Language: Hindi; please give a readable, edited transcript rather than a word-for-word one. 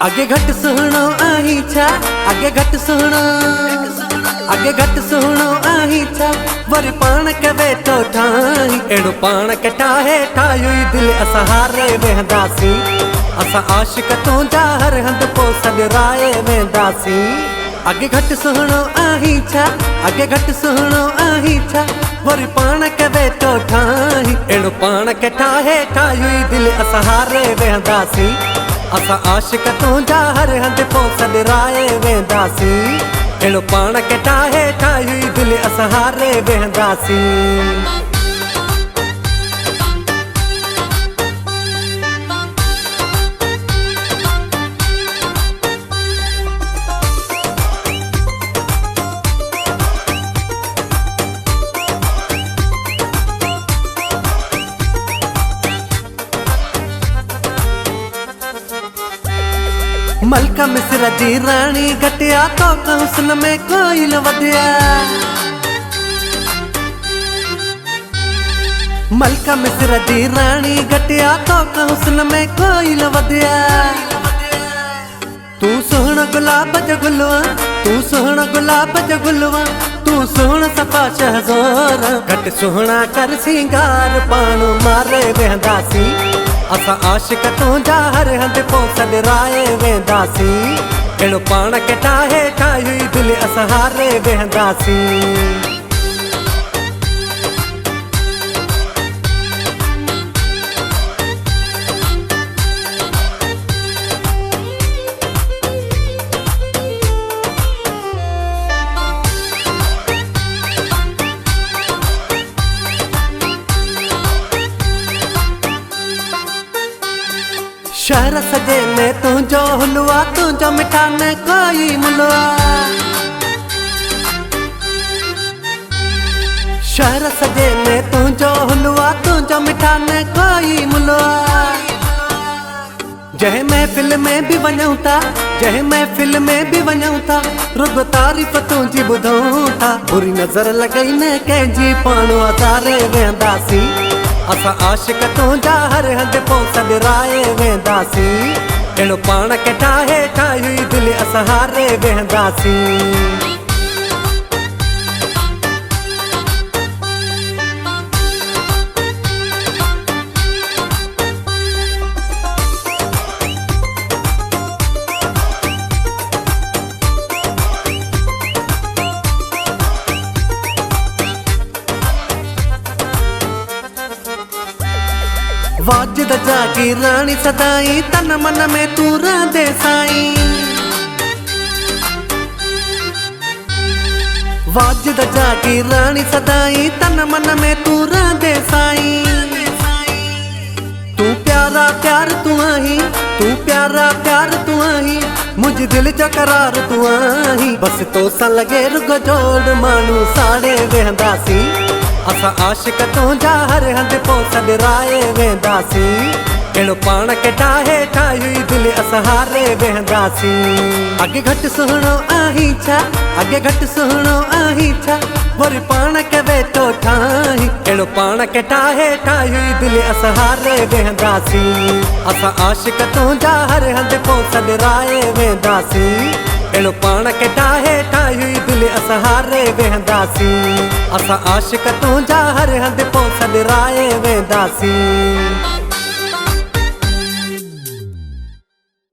आगे घट सुनो आही छा, आगे घट सुनो, आगे घट सुनो आही छा, वर पान के वेठो ठाही एड़ो पान के ठाहे ठायो दिल असा हारे वेंदासी, असा आशिक तुंजा हर हंध पो सगराए वेंदासी। आगे घट सुनो आही छा, आगे घट सुनो आही छा, वर पान के वेठो ठाही एड़ो पान के ठाहे ठायो दिल असा हारे वेंदासी, असा आशिक तुंजा हर हंध पो सगराए वेंदासी। एड़ो पान के ठाहे ठाही दिल असा हारे वेंदासी। मलका मिस्र दी रानी घटिया तो हुस्न में कोई न वधिया, मलका मिस्र दी रानी घटिया तो हुस्न में कोई न वधिया। तू सोहना गुलाब ज गुलवा, तू सोहना गुलाब ज गुलवा, तू सोहना सफा शहज़ोर, घट सोहना कर सिंगार पान मारे वेंदासी, असा आशिक तुंजा हर हंध पो सगराए वेंदासी। एड़ो पान के ठाहे ठाही दिल असा हारे वेंदासी। शहर सजे में तुंजो हुलवा, तुंजो मिठान कोई मुलवा, शहर सजे में तुंजो हुलवा, तुंजो मिठान कोई मुलवा। जह महफिल में भी वञूं था, जह महफिल में भी वञूं था, रुग तारीफ़ तुंजी ॿुधूं था, बुरी नज़र लॻई न कंहिंजी पाण असारे वेंदासी, असा आशिक तुंजा हर हंध पो सगराए वेंदासी। एड़ो पान के ठाहे ठाही दिल असा हारे वेंदासी। वाजिद जागी रानी सदाई, तन मन में तू रहंदे साईं, वाजिद जागी रानी सदाई, तन मन में तू रहंदे साईं। तू प्यारा प्यार तू आही, तू प्यारा प्यार तू आही, मुझ दिल जो करार तू आही, बस तो सा लगे रुग जोड़ मानू साड़े वेंदासी, असा आशिक तुंजा हर हंध पो सगराए वेंदासी। एड़ो पान के ठाहे ठाही दिल असा हारे वेंदासी। आगे घट सुनो आही छा, आगे घट सुनो आही छा, वर पान के वेठो ठाही एड़ो पान के ठाहे ठाही दिल असा हारे वेंदासी, असा आशिक तुंजा हर हंध पो सगराए वेंदासी। एड़ो पान के ठाहे ठाही दिल असा हारे वेंदासी, असा आशिक तुंजा हर हंध पो सगराए वेंदासी।